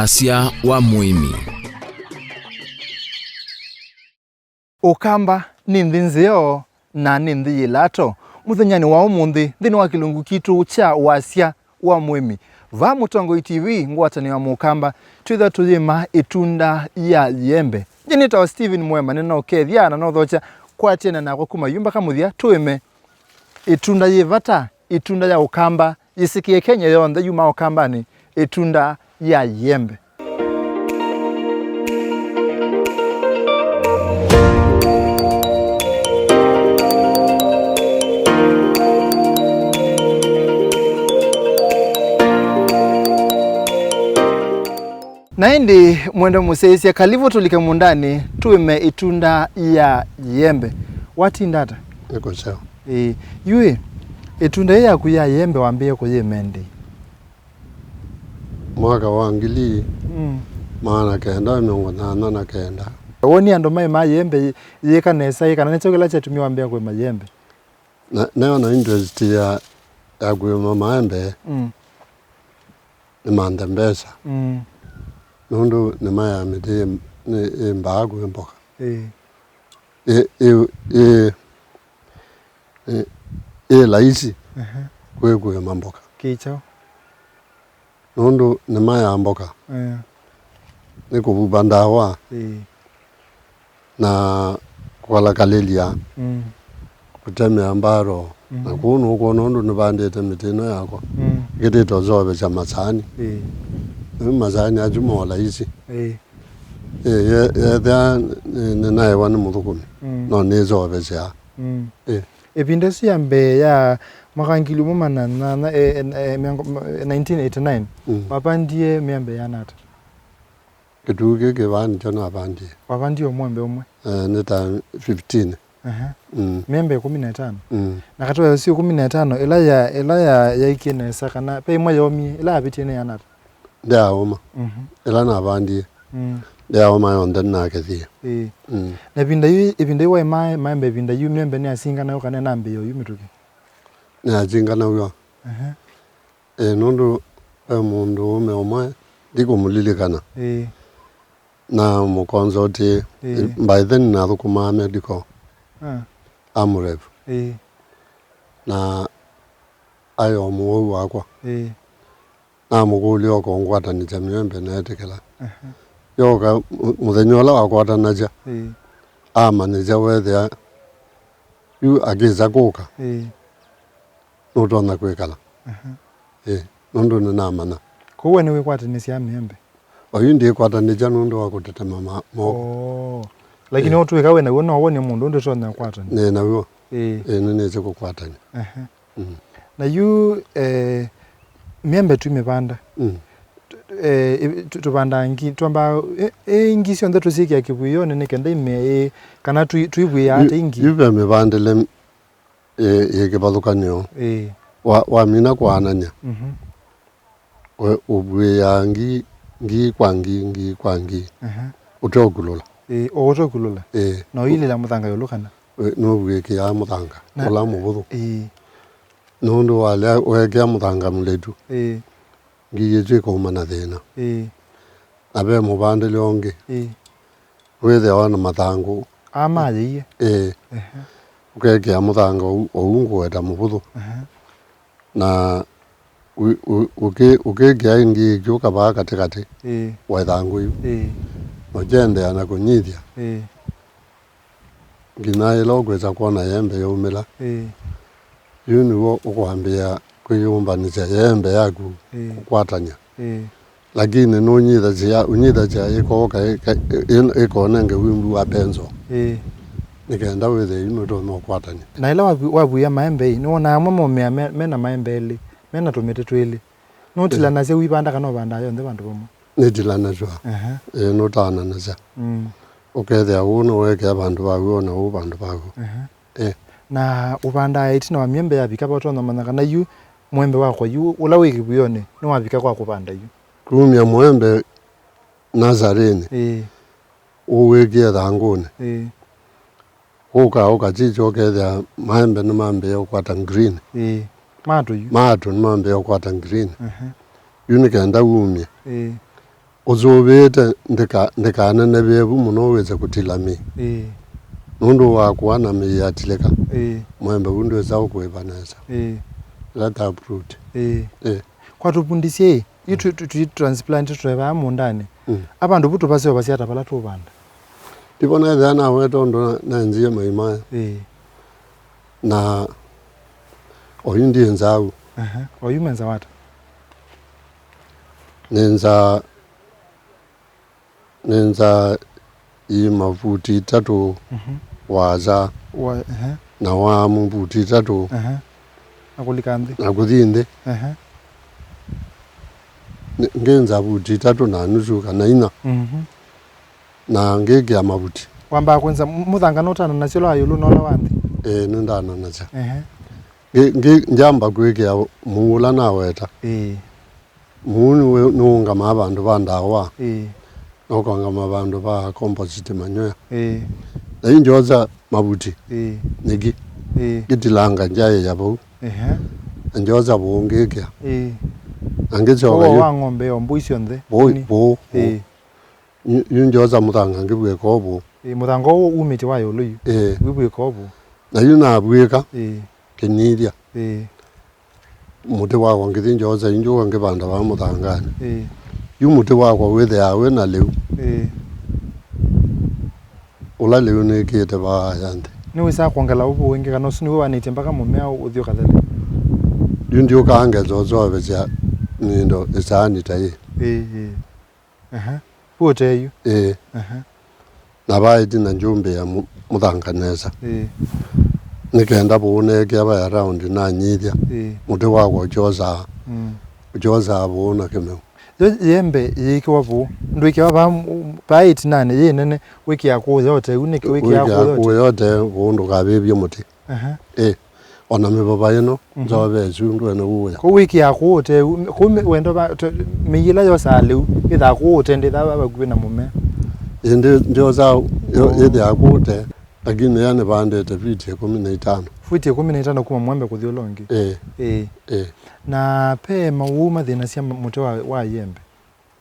Wasya wa Muimi. Ukamba ni nzio na ni nziyilato. Muthenyani wa umundi thini wa kilungu kitu cha Wasya wa Muimi. Va Mutongo TV ngwatani wa mukamba twitha tuyima itunda ya yembe. Jenita wa Steven Mwema nina okethia na nothocha kwa tiena na kuma yumba kamuthia tuime itunda yivata itunda ya ukamba yisikie Kenya yonthe yuma ukamba ni itunda ya yembe. Na indi mwendo musesia kalivu tulike mundani tuime itunda ya yembe. Wati ndata? Eko sawa. Yue, itunda ya kuya yembe wambie kuye mendi? Mwaka wangili, maana kenda, miongo na kenda. Woni ando ma yembe, yeka nesa, yeka na necho kila chetumi wambia kuye mayembe? Neo na interest ya kuye maembe, ni mandembesa. Nundu ni maya midi mbagu mboka. Laisi kuye mamboka. Kichao? Nundu ni maya mboka. Ni kububandawa. Na kuala kalilia. Kuteme ambaro. Na kunu uko nundu ni bandete mitino yako. Giti tozobe cha masani. Mazani ajumo laisi. Ya ninae wani mudukumi. No nezo wabesea. Epindesi ya mbe ya makangilu muma na 1989. Wapandie miambe ya nata? Kituke kewani chona wapandie. Wapandie omwembe omwe? Neta 15. Miambe 15. Na katuwa yosio 15 ila ya ikine sakana. Pe imwa yomi ila abitine ya nata? Dea oma. Ila na wapandie. Dea oma yonden na kethia. Na ipinda yu maembe ipinda yu miembe ni asinga na yukane nambe yu mituki? Ni asinga na uyo. Nundu mundu ume omwe diko mulilikana. Na mukonzo ti by then na thukuma mediko. Amurefu. Na ayo muwu wakwa. Na muguli oko ngwata ni miembe na etikela. Yoka muthenyola wakwata naja. Ama nija wethia yu agiza kuka. Nutona kwekala. Nundu ni namana. Kuwe niwe kwata nisi ya miembe? Oyu ndi kwata nija nundu wakutetema moko. Lakini otu wikawe na uona wone mundu ndu tona kwata ni? Na uo. Nini eze kukwata ni. Na yu miembe tu imepanda. Tupanda ngi tuamba ingi sio ndeto siki ya kibuyo nene kenda ime kana tuibwe ya ate ingi yupe mebandele yekebalukanyo wa mina kwa ananya ubwe ya ngi kwangi utokulula otokulula no ile la muthanga yolukana no bwe ke ya muthanga ola mubuthu nondo wale weke ya muthanga muletu ngiye ko mana thina abe mubande longe wethe wana mathangu amaye ukeke amuthanga oungu eta mubuthu na ukeke aingi joka ba katikati wa thangu yu ojende ana kunyithia ngina ilo gweza kuona yembe yomela yuni wo ukwambia kuyumba ni yembe yaku kwatanya lakini no unyitha cha iko nenge wimbu wa benzo nikaenda wethe ino to no kwatanya na ila wabuya maembe ni wona mama mena maembe eli mena tumete twili no tilana se wibanda kana banda yo nde bantu bomo ni tilana jwa no tana naza ukethe uno weke abantu bawo na ubantu bawo na ubanda itina wa miembe ya bikaba to na manaka na yu mwembe wako yu ulawiki buyone no wabika kwa kupanda yu kumya mwembe nazareni uwekia thangune uka chicho ketha maembe ni mambe yokwata green mato yu mato ni mambe yokwata green yu nikenda umye uzobete ndekana nebebu muno weze kutilami nundu wakuana miyatileka Maembe undu ezao kuebaneza let uproot kwatupundisye itu transplant tweba mundani abantu buto basyo basiata bala tubanda dibona thana weto ndo na nzie maimaya na oyindi nzao oyumenza wata nenza imavuti tatu waza na wa mbuti tatu nakuthinde ngenza buti tatu na nusu kana ina na ngege ya mabuti kwamba kwenza muthanga notana na chilo ayulu nola wanthi nindana nacha njamba kwekea muula na weta munu nunga mabandu bandawa nokonga mabandu ba composite manyoya na injoza mabuti nigi gitilanga njaye yabo njoza bongekea angechoka wa ngombe ombuisyo nthe bo yunjoza muthanga ngibwe kobo muthanga wo umite wayo luyu wibwe kobo na yuna bweka keniria muti wakwa ngithi njoza injuga ngibanda ba muthangani yu muti wakwa withe yawe na leu ula leu nikite ba yante ni wisa kwangala ubu wengi kana usuni wanite mpaka mumea uthio kathele yundio kaange zozo becha nindo isani tai puote yu na baiti na njumbe ya muthanganeza nikenda bune ke aba around na nyithia muti wakwa joza bona kemeu yembe yikwa bu ndwike ba 8 ye nene wiki yakwo yote unike wiki yakwo yote bundu kabebye muti ona mibaba yino nzobe zundu na uya ko wiki yakwo te kume wendo ba miyila yosale itha ko te nditha baba kubena mume ndio zao yede yakute lakini yani bandete fiti 15 futi 15 kuma Maembe kuthiolongi na pe mauma thina cia muti wa yembe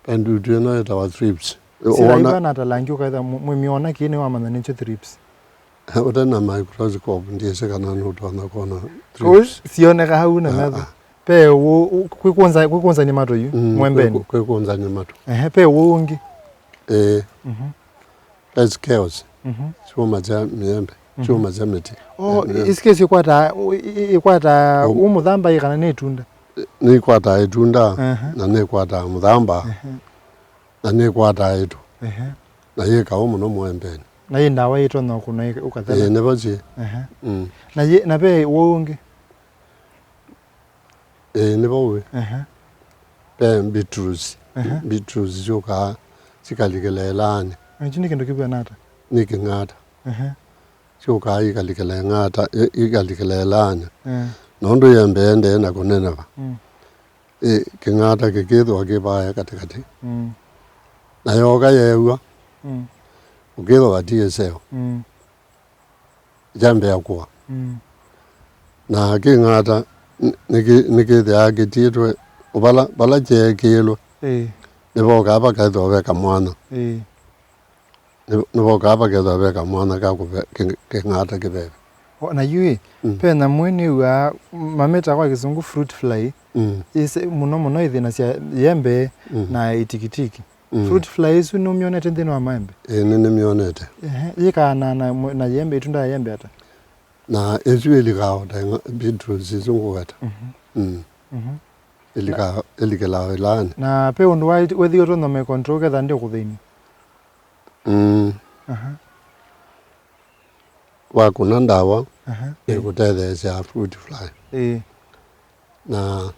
pendu twena eta wa trips ona na talangi ukaitha mwimiona kine wa manani cho trips utena microscope ndiye kana nutwana kona trips sioneka hauna metho pe kwikunza ni mato yu Maembeni kwikunza ni mato pe ungi as chaos chuma cha Maembe chuma cha miti isikesi ikwata umuthamba ikana netunda ni kwata itunda na ne kwata muthamba na ne kwata itu na yeka muno Maembeni na yinda wa ito no kuna ukathela ne baje na be wonge ne bawe be beetroots joka sikalikelelane njini kendo kibwa nata nikingata joka ikalikelengata ikalikelelane nondo yembe ende na kunena ba kingata kekethwa kibaya katikati na yoga yewa ukethwa DSL jambe yakwa na kingata nikethe agititwe bala jekelo niboka bakethwa beka mwana niboka bakethwa beka mwana kingata kibebe na yui pe na mwini wa mameta kwa kizungu fruit fly ise muno ithina cia yembe na itikitiki fruit fly isu numionete nthini wa Maembe nini mionete yika na yembe itunda yembe ata na ezu eligao da beetroots izungwata eligao elane na pe undu wethi otono me control ketha ndi kuthini wakuna ndawa ikutetheesya fruit fly na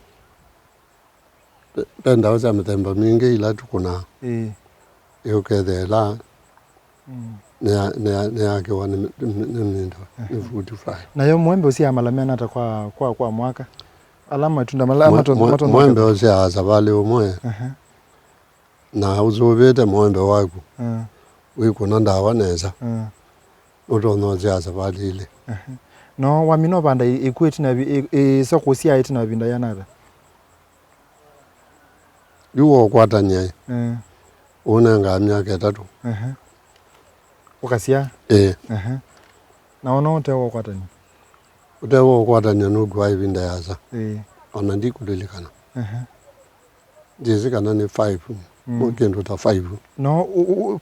ndawa cia mithemba mingi ila tukuna ikukethela neyakiwa ni fruit fly nayo Maembe usia malamena ata kwa mwaka alama tunda mato Maembe usia zabali umwe na uzobete Maembe waku wikuna ndawa neza utono cia zabali ile no wamino banda ikweti na soko sia iti na binda yanara yuo kwatanya unenga myaka 3 ukasia na ono tewo kwatani utewo kwatani no gwa ibinda yaza ona ndikudelikana kana ni 5 mukendo ta 5 no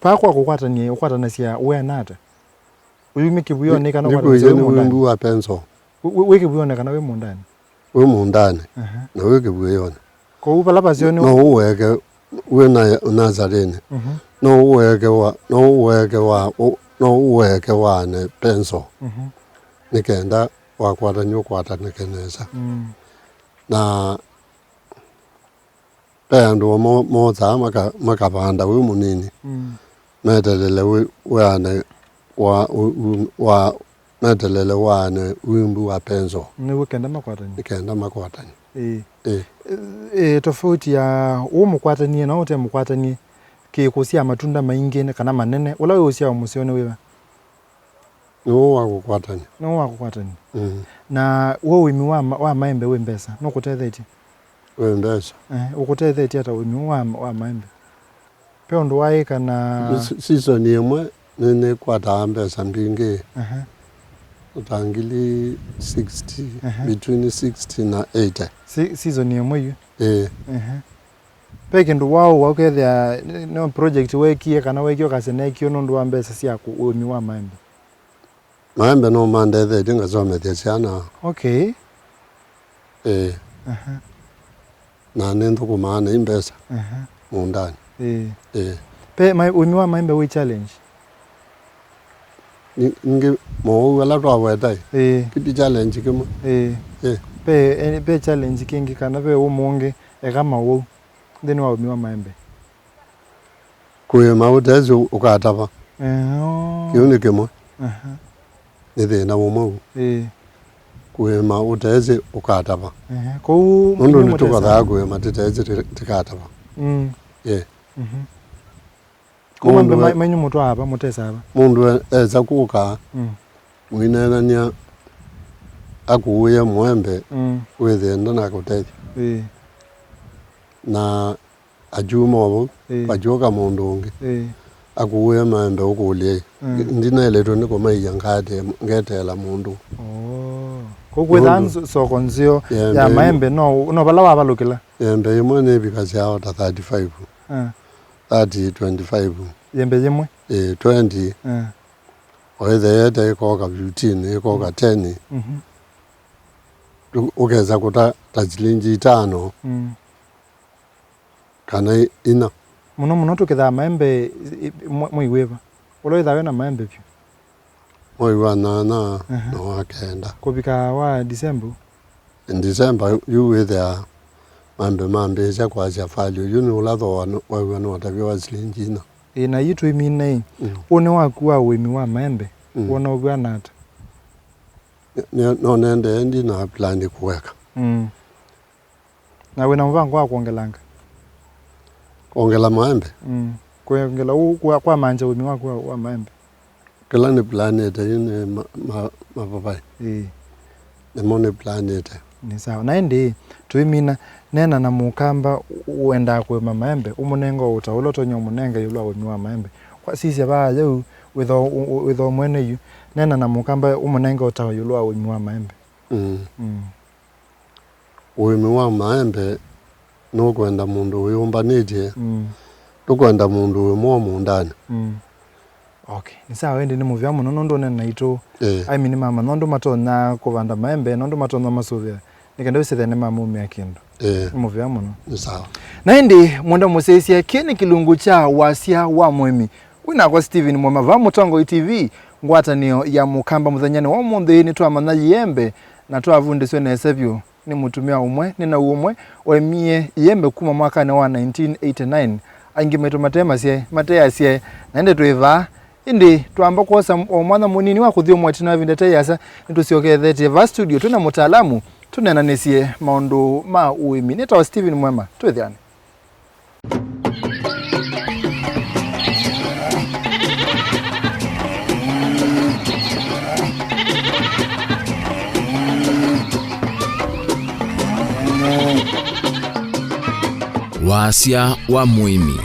pa kwa kukwatani ukwatana sia we nata uyumi kibuyone kana kwa wimbu wa penso weke buyone kana we mundani na weke buyone ko upala pasione no uweke we na Nazarene no uweke wa ne penso nikenda wakwata nyokwata nikeneza na pendo moza makapanda we munini medelele wane wa medelele wane wimbu wa penso ni wekenda makwata tofauti ya umukwatani na ote mukwatani ke kusia matunda maingi kana manene ula we usia umusione wewe no wakukwatani na wo wimi wa maembe we mbesa no kutetheti we mbesa ukutetheti hata wimi wa maembe pe ndo wae kana season yemwe nene kwata mbesa mbingi utangili 60 between 60 na 80 season yemwe peke ndo wao wakethia no project wekie kana wekio kasenekio no ndo wa mbesa sia ku wimi wa maembe no mandethe dinga zomethia ciana na nendo kumana imbesa mundani pe wimi wa maembe we challenge ngi mo wala twa wetai kiti challenge kimo pe challenge kingi kana pe umunge kama wo then wa wimi wa maembe kuye mautezi ukatapa kiuni kimo nithe na womo kuye mautezi ukatapa ko ndo nituka kuye matitezi tikatapa kumbe manyu mutwa hapa mutesa hapa mundu eza kuka mwinenania akuye mwembe wethenda na kutethi na ajuma wabo bajoka mundu ungi akuye maembe ukulie ndina eleto niko maiya ngetela mundu ko kwethan sokonzio ya maembe no bala wabalukila yembe yemwe ne bikazi yao ta 35 25 yembe yemwe 20 oethe ko ka 15 ko ka 10 ukeza kuta tajilinji 5 kana ina muno tukitha maembe mwiweva uloithawe na maembe pyu mwiwa na wakenda kubika wa December in December you with there maembe cia kwa cia value you ulatho wa no tabiwa zilinjina na yitu imine one waku wa wimi wa maembe wona ubwana ata no nende ndi na plan kuweka na wena mvango wa kuongelanga ongela maembe kuongela kwa manja wimi wako wa maembe kila ni planet yine mapapai ni mone planet ni sawa na ndi tuimina nena na mukamba uenda kwa maembe umunengo utaulo tonyo munenga yulwa wimi wa maembe kwa sisi abaje with mwene yu nena na mukamba umunengo utayulwa wimi wa maembe wimi wa maembe no kwenda mundu uyumbanije tukwenda mundu mwo mundani ni sawa ndi ni muvya muno nondo nena ito I mean mama nondo matona kuvanda maembe nondo matona masuvya nikenda usithene mama umi akindo muvya muno ni sawa na ndi mwenda musesia kene kilungu cha Wasya wa Muimi wina kwa Steven Mwema va Mutongo TV ngwatanio ya mukamba muthanyani wa munthi ni twamana yembe na twavundiswe na esebyo ni mutumia umwe ni na umwe oemie yembe kuma mwaka wa 1989 angimeto mateya sie na ndi twiva indi twamba kosa omwana munini wa kuthio mwatina vindete yasa nitusiokethete va studio tuna mutaalamu tunenanesie maundu ma uimi neta Steven Mwema twithiane Wasya wa Muimi.